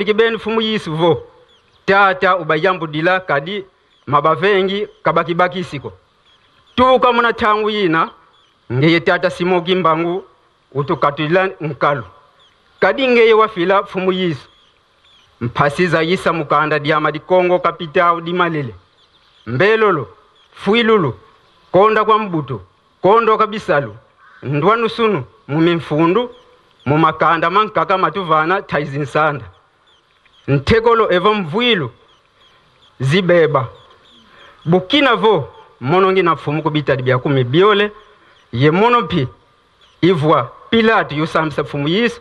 kibeni fumu yisuvo tata ubayambudila kadi mabavengi kabaki siko tuka muna tangu yina ngeye tata Simoki Mbangu utukatulila nkalu kadi ngeye wafila fumu yisu mpasiza yisa mukanda diama di Kongo kapitao di Malele mbelolo fuilulu konda kwa mbuto kondo kabisalu ndwanu sunu mumimfundu mumakanda mankaka matuvana taizinsanda ntekolo eva mvuilu zibeba bukina vo monongi na fumu kubita bya kumi biole ye monopi ivwa Pilate yusambisa fumu yisu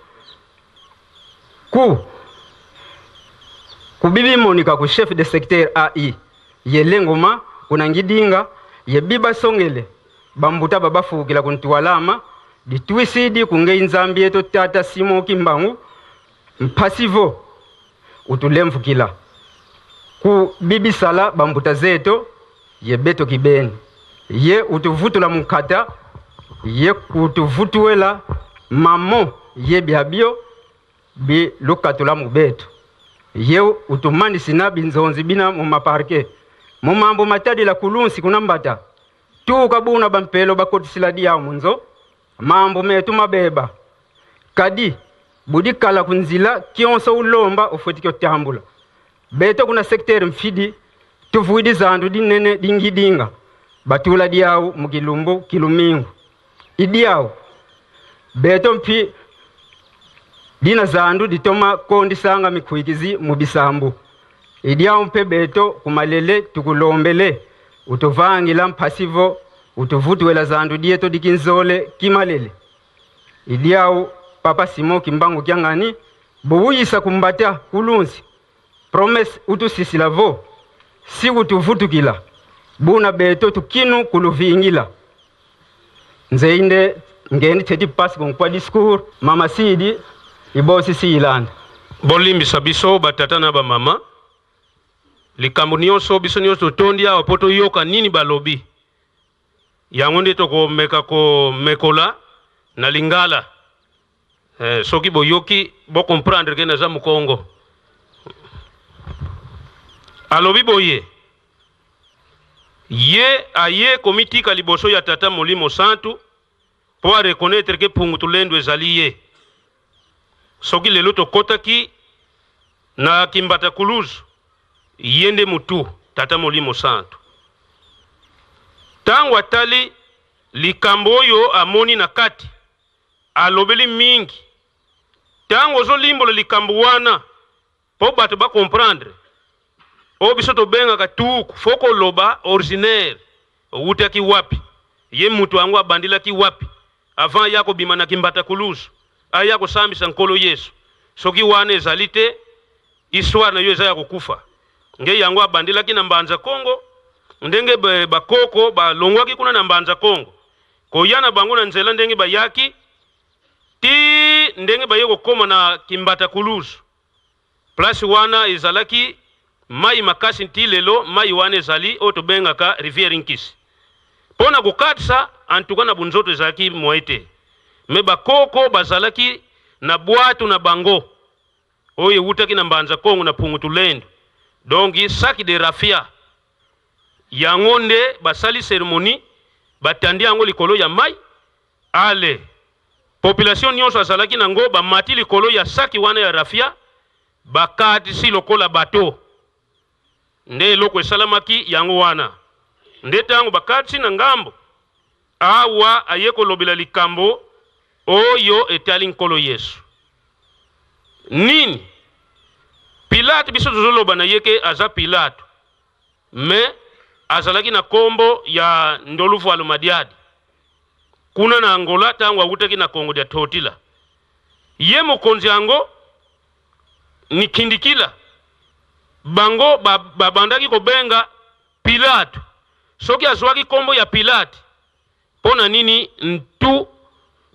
kubibi monika ku chef de secteur AI ye lengoma unangidinga ye biba songele bambuta babafukila kuntuwalama ditwisidi kunge inzambi yeto tata Simoki Mbangu mpasivo utulemvukila ku bibi sala bambuta zeto ye beto kibeni ye utuvutula mukata ye kutuvutuela mamo ye byabyo bi lukatula mubeto ye utumani sinabi nzonzi bina mu maparke mu mambo matadi la kulunsi kunambata tu kabuna bampelo bakotisila dia munzo mambo metu mabeba kadi budikala kunzila kionso ulomba ofotiko tambula beto kuna sektere mfidi tuvuidi zandu dinene dingidinga batula diao mukilumbu kilumingu idiao beto mpi dina zandu ditoma kondi sanga mikuikizi mubisambu idiao mpe beto kumalele tukulombele utuvangila mpasivo utuvutuela zandu dieto dikinzole kimalele idiao papa Simoki Mbangu kyangani buwisa kumbata kulunsi promise utusisila vo si utuvutukila buna beto tukinu kuluvingila nzeinde ngeni teti pasi kwa discours mama sidi ibosi si ilanda bolimbi sabiso batatana ba mama likambo nyonso biso nyonso tondi awa poto yoka nini balobi yango nde tokomeka ko mekola na lingala soki boyoki bo comprendre ke naza mukongo alobi boye ye aye komitika liboso ya tata Molimo Santu po a reconnaître ke pungutulendo ezali ye soki lelo tokotaki na Kimbata Kuluzu yende mutu tata Molimo Santu tangu atali likambo oyo amoni na kati alobeli mingi tangu ozo limbolo likambo wana po bato ba comprendre o biso to benga katuku foko loba originaire utaki wapi ye mutu wangu abandila ki wapi avant yako bima na Kimbata Kuluzu aya ko sambisa nkolo Yesu soki wana ezalite histoire na yo eza ya kukufa nge yango abandila ki na Mbanza Kongo ndenge bakoko balongwaki kuna na Mbanza Kongo koyana bango na nzela ndenge bayaki ti ndenge bayeko koma na Kimbata Kuluzu place wana ezalaki mai makasi nti lelo mai wana ezali oto benga ka rivière Nkisi pona kukatisa antuka na bunzoto ezalaki moite me bakoko bazalaki na bwatu na bango oye utaki na Mbanza Kongo na Pungutulendo donc saki de rafia yangonde basali cérémonie batandi yango likolo ya mai ale population nyonso azalaki nango bamati likolo ya saki wana ya rafia bakati si lokola bato nde loko esalamaki yango wana nde tango bakati na ngambo awa ayeko lobela likambo oyo etali nkolo Yesu nini Pilate biso tozoloba na yeke aza Pilate me azalaki na kombo ya Ndolufu Alumadiadi kuna na Angola tangu awutaki na Kongo dia Totila ye mokonzi yango ni kindikila bango babandaki kobenga Pilate soki azwaki kombo ya Pilate pona nini ntu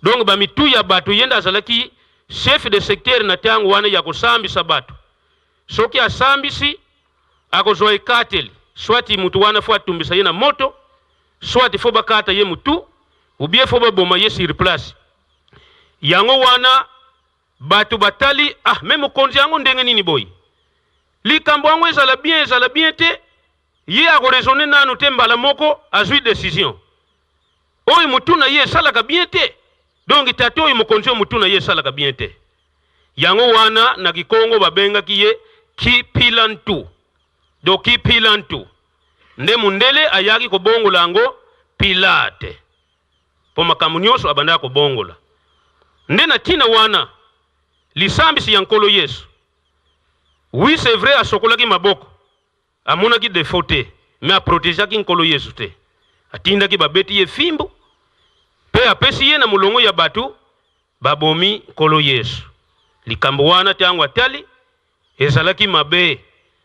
donc bamitu ya bato yenda azalaki chef de secteur na tangu wana ya kusambisa bato soki asambisi akozwa ikateli swati mutu wana fo atumbisa ye na moto swati fo bakata ye mutu ubie fo baboma ye sur place yango wana batu batali même mokonzi yango ndenge nini boy likambo yango ezala bien te ye akoresone nanu te mbala moko azwi décision oyo mutuna ye esalaka bien te donc tate oyo mokonzi oyo mutuna ye esalaka bien te yango wana na Kikongo babengaki ye Kipilantu do Kipilantu nde mundele ayaki kobongola yango Pilate po makambo nyonso abanda kobongola nde na tina wana lisambisi ya nkolo Yesu oui c'est vrai asokolaki maboko amonaki défaut te mais aprotegeaki nkolo Yesu te atindaki babeti ye fimbo pe apesi ye na mulongo ya batu babomi nkolo Yesu likambo wana tango atali ezalaki mabe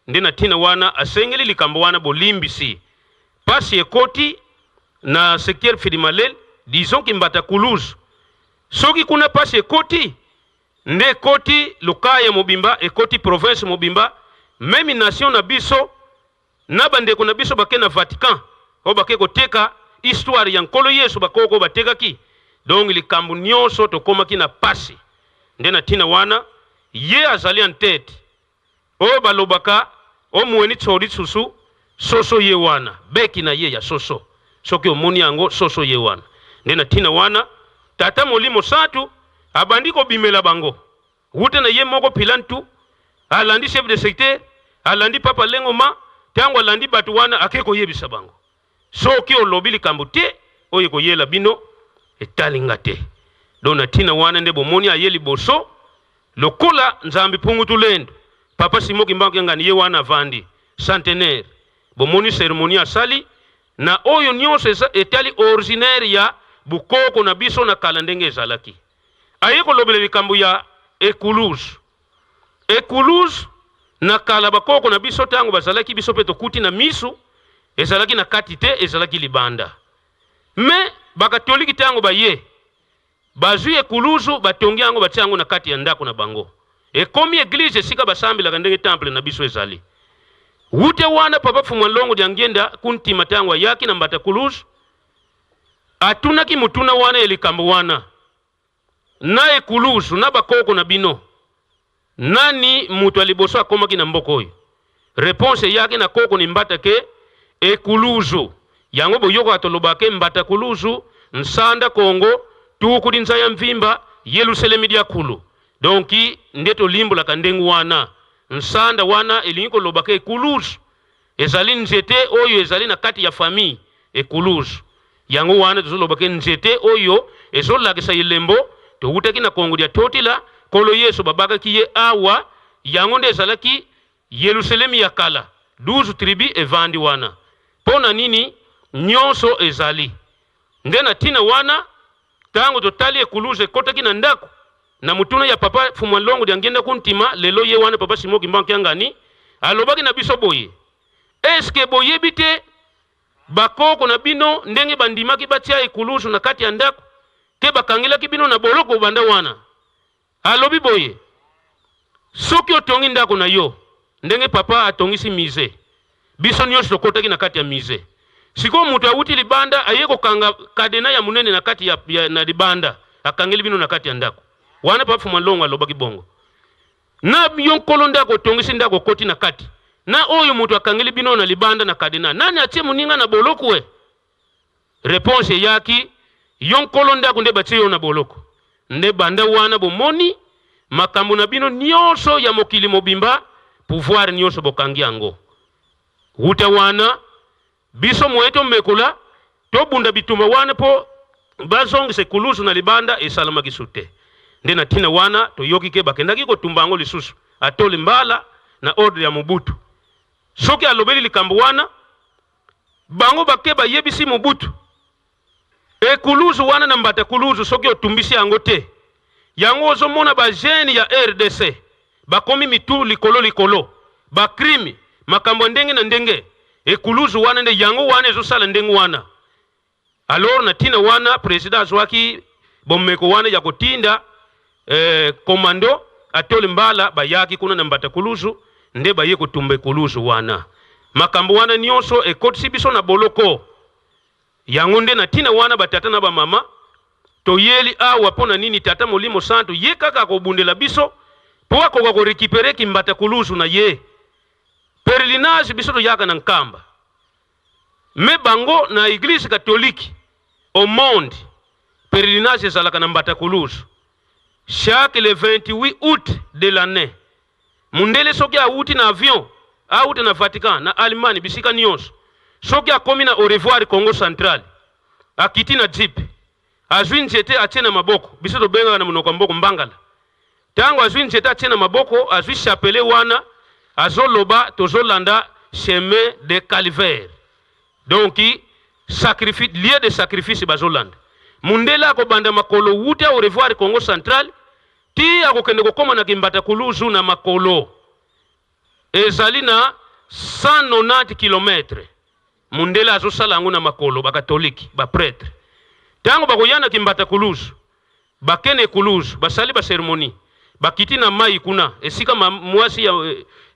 nde na tina wana asengeli likambo wana bolimbisi pasi ekoti na secteur Fidimalel disons ki mbata Kuluzu soki kuna pasi ekoti nde koti lokaya mobimba ekoti province mobimba même nation na biso na bandeko na biso bake na Vatican o bake koteka histoire ya nkolo Yesu bakoko batekaki donc likambo nyonso tokomaki na pasi nde na tina wana ye azali en tête o balobaka o muweni tsori susu soso ye wana beki na ye ya soso soki omoni yango soso ye wana nde na tina wana tata molimo satu abandiko bimela bango wute na ye moko Pilantu alandi chef de secteur alandi papa Lengoma tango alandi batu wana akeko yebisa bango soki olobi likambo te oyo koyela bino etalinga te do na tina wana nde bomoni ayeli boso lokola nzambi pungutu lendo papa Simoki Mbangu ngani ye wana vandi centenaire bomoni cérémonie asali na oyo nyonso etali originaire ya bukoko na biso na kala ndenge ezalaki ayeko lobele likambo ya Ekuluzu na kala bakoko na biso tango bazalaki biso pe tokuti na misu ezalaki na kati te ezalaki libanda me bakatoliki tango baye bazwi Ekuluzu batongi yango batiango na kati ya ndako na bango ekomi église esika basambelaka ndenge temple na biso ezali wute wana papa Fumwalongo diangenda kuntima tango yaki na mbata Kuluzu atunaki mutuna wana elikambo wana na Ekuluzu na bakoko na bino nani mutu aliboso akomaki na mboko oyo réponse yake na koko ni mbata ke Ekuluzu yango boyoko atolobake mbata Kuluzu nsanda Kongo tukudi nzaya mvimba Yerusalemu dia kulu donc ndeto limbo la kandengu wana nsanda wana elinko lobake Ekuluzu ezali nzete oyo ezali na kati ya famille Ekuluzu yango wana tuzolobake nzete oyo ezolakisa ilembo to wutaki na Kongo dia totila kolo Yesu babaka kiye awa yango nde ezalaki Yerusalemu ya kala 12 tribu evandi wana pona nini nyonso ezali nde na tina wana tango totali Ekuluzu ekotaki na ndako na mutuna ya papa Fumwalongo diangenda kuntima lelo ye wana papa Simoki Mbangu ngani alobaki na biso boye eske boye bite bakoko na bino ndenge bandimaki batia Ekuluzu na kati ya ndako ke bakangelaki bino na boloko banda wana alobi boye soki otongi ndako na yo ndenge papa atongisi mize biso nyonso tokotaki na kati ya mize siko mutu awuti libanda ayeko kanga kadena ya munene na kati ya na libanda akangeli bino na kati ya ndako wana papa Fumwalongo alobaki bongo na yonkolo ndako tongisi ndako koti na kati na oyo mutu akangeli bino na libanda na kadena nani atie muninga na boloko we réponse yaki yonkolo ndako nde batie yo na boloko nde banda wana bomoni makambo na bino nyonso ya mokili mobimba pouvoir nyonso bokangi yango wuta wana biso moeto mekula to bunda bituma wana po bazongisa Ekuluzu na libanda esalamaki sute nde na tina wana to yoki ke bakendaki ko tumbango lisusu atole mbala na ordre ya Mobutu soki alobeli likambo wana bango bakeba yebisi Mobutu Ekuluzu wana na mbata Kuluzu soki otumbisi yango te yango ozomona ba jeune ya RDC bakomi mitu likolo ba crime makambo ndenge na ndenge Ekuluzu wana nde yango wana ezosala ndenge wana alors na tina wana president azwaki bomeko wana ya kotinda komando atole mbala bayaki kuna na mbata Kuluzu nde baye kotumba Ekuluzu wana makambo wana nyonso ekotisi biso na boloko yango nde na tina wana batata na ba mama to yeli awa pona nini tata molimo santo ye kaka ko bundela biso po ako ko récupérer kimbata kuluzu na ye pèlerinage biso to yaka na nkamba me bango na église catholique au monde pèlerinage ezalaka na mbata kuluzu chaque le 28 août de l'année mundele soki auti na avion auti na Vatican na Allemagne bisika nyonso soki akomi na au revoir Congo central akiti na jeep azwi nzete atie na maboko biso tobenga na monoko mboko mbangala tango azwi nzete atie na maboko azwi chapele wana azoloba tozolanda chemin de calvaire donc sacrifice lieu de sacrifice bazolanda mundela ko banda makolo wuta au revoir Congo central ti akokende kokoma na kimbata kuluzu na makolo ezali na 190 km mundela azosala yango na makolo bakatoliki baprêtre tango bakoyana kimbata kuluzu bakene kuluzu basali baseremoni bakiti na mai kuna esika mwasi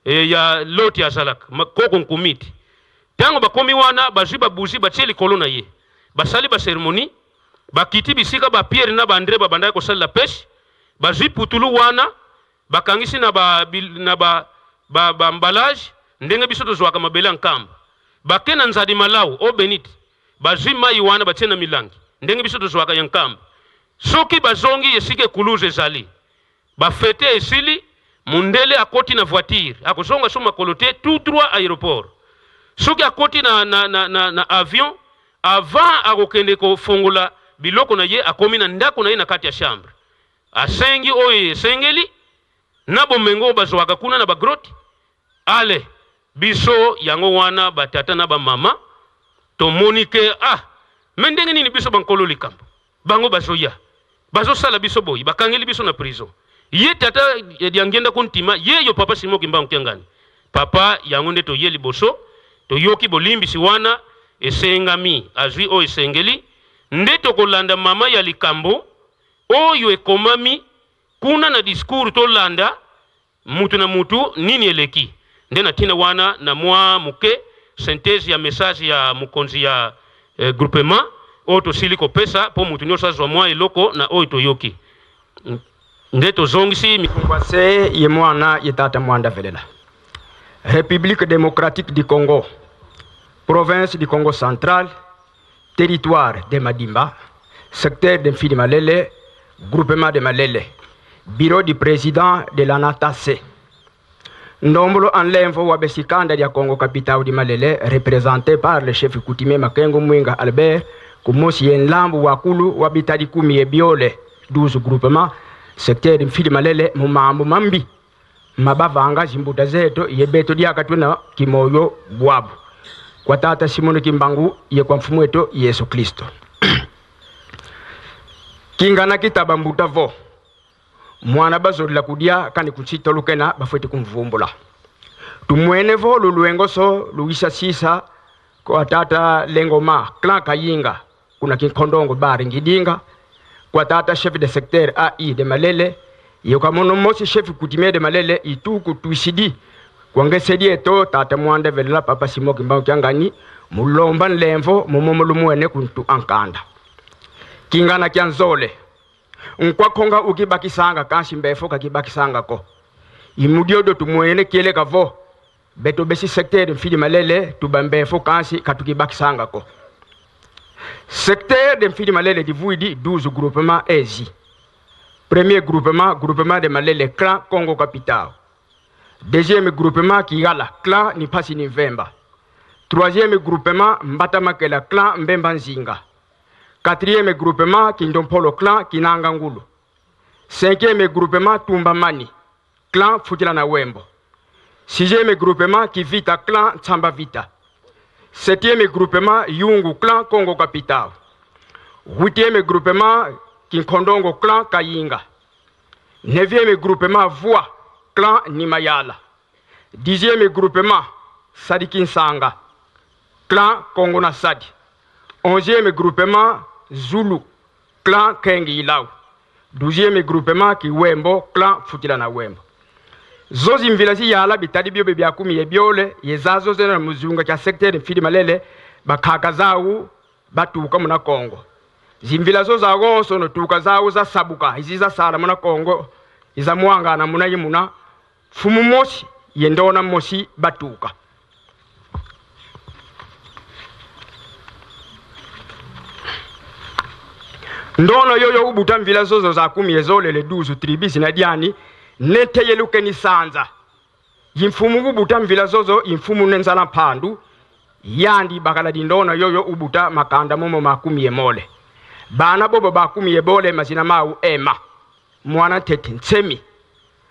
ya loti azalaka makoko nkumiti tango bakomi wana bazwi babuzi batie likolo na ye basali baseremoni bakiti bisika ba Pierre na Andre babandaki kosala peshe bazwi putulu wana bakangisi na ba emballage ndenge biso tozwaka mabele nkamba bakena nzadi malawu o beniti bazwi mai wana batie na milangi ndenge biso tozwaka ya nkamba soki bazongi esike kuluzu ezali bafete esili mundele akoti na voiture akozonga so makolo te tout droit aéroport soki akoti na avion avant akokende kofongola biloko na ye akomi na ndako na ye na kati ya chambre asengi oyo esengeli na bomengo bazwaka kuna na bagroti ale biso yango wana batata na bamama tomoni ke me ndenge nini biso bankolo likambo bango bazoya bazosala biso boyi bakangeli biso na prison ye tata yangenda kontima ye yo papa simoki mbangu kyangani papa yango nde toye liboso toyoki bolimbisi wana esengami azwi o esengeli nde tokolanda mama ya likambo oyo ekomami kuna na discours tolanda mutu na mutu nini eleki nde natina wana na mwa muke synthèse ya message ya mukonzi ya groupement oyo tosili kopesa po mutu nyonso azwa mwa eloko na oyo toyoki nde tozongisi mikwase ye mwana ye tata mwanda velela République démocratique du Congo, province du Congo central, territoire de Madimba, secteur de Mfidi Malele, groupement de Malele, bureau du président de l'ANATAC. Ndombolo en l'info wabesikanda ya Congo capitale de Malele, représenté par le chef coutumier Makengo Mwenga Albert, Kumosi Yenlambu Wakulu, Wabitadi Kumi Biole, 12 groupements, secteur de Mfidi Malele, Mumambu Mambi, Mabavanga Zimbuta Zeto, Yebeto Diakatuna, Kimoyo, Bwabu. Kwa tata Simoni Kimbangu, ye kwa mfumu wetu Yesu Kristo. Kingana kitaba mbuta vo. Mwana bazoli la kudia kani kuchito lukena bafweti kumvumbula. Tumwene vo luluengo so luisa sisa kwa tata Lengoma, klan Kayinga, kuna kinkondongo bari ngidinga. Kwa tata chef de secteur AI de Malele, yoka mono mosi chef coutumier de Malele ituku tuisidi. Kwa ngesedi eto tata mwanda velela papa Simoki Mbangu Kyangani, mulomba nlemvo mumomolu mwene kuntu ankanda. Kingana kyanzole. Nkwa konga ukibakisanga kanshi mbefo kakibakisanga ko. Imudiodo tumwene kiele kavo. Beto besi secteur Mfidi Malele tubambefo kanshi katukibakisanga ko. Secteur de Mfidi Malele divuidi 12 groupements ezi. Premier groupement, groupement de Malele clan Congo Capital. Deuxième groupement Kigala, clan Nipasi Nivemba. Troisième groupement Mbata Makela, clan Mbemba Nzinga. Quatrième groupement Kindompolo, clan Kinangangulu. Cinquième groupement Tumbamani, clan Futilana Wembo. Sixième groupement Kivita, clan Tsamba Vita. Septième groupement Yungu, clan Congo Capital. Huitième groupement Kinkondongo, clan Kayinga. Neuvième groupement Voix, clan Nimayala. 10e groupement Sadikin Sanga, clan Congo Nasadi. 11e groupement Zulu, clan Kengi Ilau. 12e groupement Kiwembo, clan Futilana Wembo. Zozi mvilazi yala bitadi bio bebya kumi yebiole yezazo zena muzunga cha secteur Mfidi Malele bakaka zawu batuka muna Congo. Zimvila zo za gonso no tuka zawo za sabuka izi za sala muna Kongo iza muanga na muna yimuna fumu mosi yendona mosi batuka. Ndono yoyo ubuta mvila zozo za kumiyezole le 12 tribisi na diani nete yeluke ni sanza. Yimfumu ubuta mvila zozo yimfumu nenzala pandu yandi bakala dindono yoyo ubuta makanda momo makumiye mole. Bana bobo bakumiye bole mazina mau ema. Mwana tete nsemi.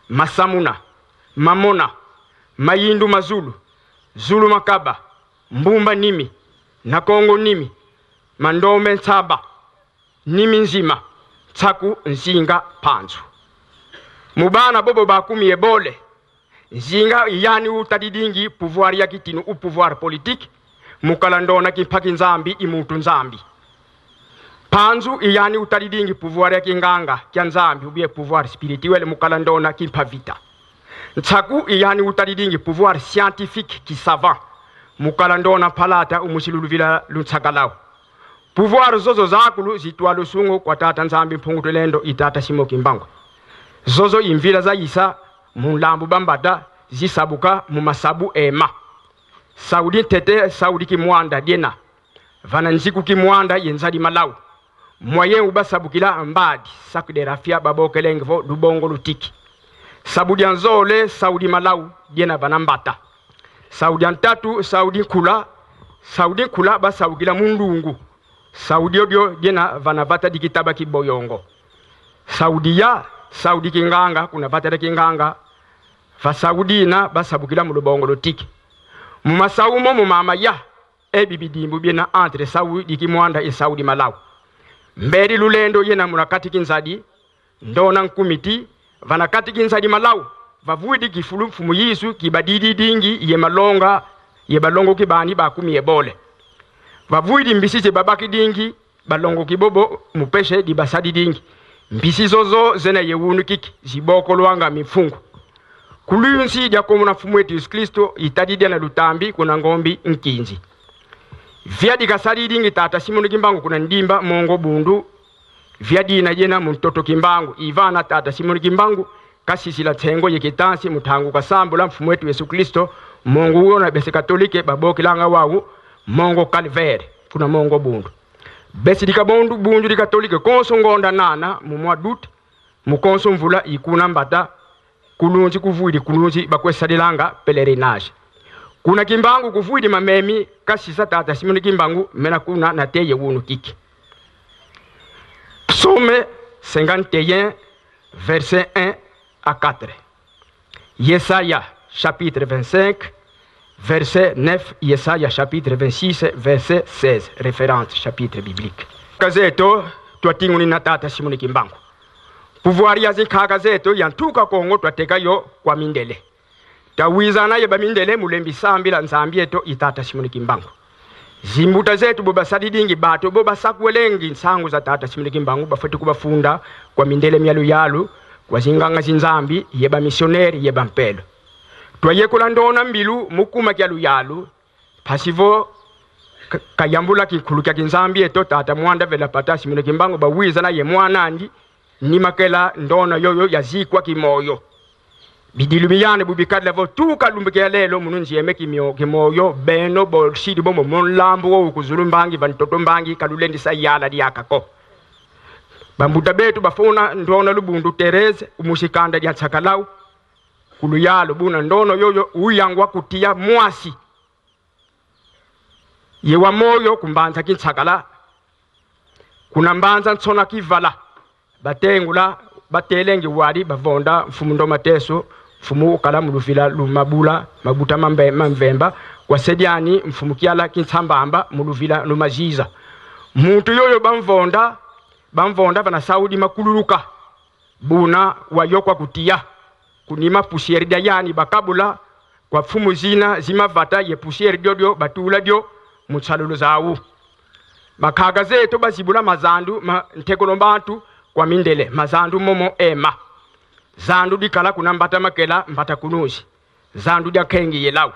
Masamuna. Mamona. Mayindu mazulu. Zulu makaba. Mbumba nimi. Nakongo nimi. Mandome nsaba. Nimi nzima. Tsaku nzinga panzu. Mubana bobo bakumiye bole. Nzinga yani utadidingi pouvoir ya kitinu u pouvoir politique. Mukalandona kimpaki nzambi imutu nzambi. Panzu iyani utadidingi pouvoir ya kinganga kya nzambi ubiye pouvoir spirituel mukalandona kimpa vita. Ntsaku iyani utadidingi pouvoir scientifique ki savant mukalandona palata umusiluluvila luntsakalao. Pouvoir zozo zakulu zitwa lusungu kwa tata nzambi mpungutulendo itata simo kimbango. Zozo imvila za isa mulambu bambata zisabuka mumasabu ema. Saudi tete Saudi kimwanda diena. Vananziku kimwanda yenzadi malau. Mwayen ubasabukila mbadi sakde rafia babokelengvo lubongo lutiki. Saudi anzole Saudi malau diena vanambata. Saudi antatu Saudi kula basabukila mundungu. Saudi odio diena vanavata dikitaba kiboyongo. Saudi kinganga kuna vata kinganga. Fa Saudi na basabukila mulubongo lutiki. Mumasaumo mumama ya ebibidimbu biena entre Saudi kimwanda e Saudi malau. Mberi lulendo yena munakati kinzadi ndona nkumiti vanakati kinzadi malau vavuidi kifulu fumu Yesu kibadidi dingi ye malonga ye balongo kibani bakumi yebole vavuidi mbisi babaki dingi balongo kibobo mupeshe di basadi dingi mbisi zozo zena yewunu kiki ziboko lwanga mifungu kulunsi dia komuna fumu yetu Yesu Kristo itadidi na lutambi kuna ngombi nkinzi. Vyadi kasari dingi tata simoni kimbangu kuna ndimba mongo bundu. Vyadi na jena mtoto kimbangu. Ivana tata simoni kimbangu. Kasisi la tengo yekitansi mutangu kasambula mfumu wetu Yesu Kristo. Mongo uyo na bese katolike baboki langa wawu. Mongo kalvere. Kuna mongo bundu. Besi dika bundu di katolike konso ngonda nana mumwa dut. Mukonso mvula ikuna mbata. Kulunzi kuvuidi kulunzi bakwesadilanga pelerinage. Kuna kimbangu kuvuidi mamemi kasisa tata simoni kimbangu mena kuna na teye wunu kiki. Psaume 51 verset 1 à 4. Yesaya chapitre 25 verset 9. Yesaya chapitre 26 verset 16. Référence chapitre biblique. Kazeto tuatinguni na tata simoni kimbangu. Pouvoir ya zikaka zeto yantuka Kongo twateka yo kwa mindele. Tawizana yeba mindele mulembi sambila nzambi eto itata simoni kimbangu. Zimbuta zetu boba sadidingi bato boba sakwelengi nsangu za tata simoni kimbangu bafetu kubafunda kwa mindele myalu yalu kwa zinganga zinzambi yeba misioneri yeba mpelo. Twayekula ndona mbilu mukuma kyalu yalu pasivo kayambula kikuluka kinzambi eto tata mwanda vela pata simoni kimbangu bawizana ye mwanandi ni makela ndona yoyo yazikwa kimoyo. Bidilumiyane bubikadla vo tuka lumbike lelo mununzi yeme kimoyo beno bolshidi bomo monlambu wo kuzulumbangi vantoto mbangi kalulendi sayala diakako. Bambuta betu bafuna ndona lubundu Tereze umushikanda dia tsakalau kuluyalo buna ndono yoyo uyangwa kutia mwasi. Yewa moyo kumbanza kintsakala kuna mbanza ntsona kivala batengula batelengi wali bavonda mfumundo mateso mfumu kala muluvila lumabula mabuta mamvemba kwa sediani mfumu kiala kintsambamba muluvila lumajiza muntu yoyo bamvonda vana Saudi makululuka buna wayokwa kutia kunima pusieri dayani bakabula kwa fumu zimavata ye pusieri diodio batula dio mutsalulo zawu makaga zetu bazibula mazandu ntekolo bantu kwa mindele mazandu momo ema zandu dikala kunambata makela mbata kunuzi zandu dia kengi yelau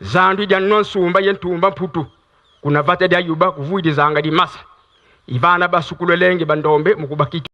zandu dia nonsumba yentumba mputu kuna vata dia yuba kuvuidi zanga di masa ivana basukulelenge bandombe mukubakiki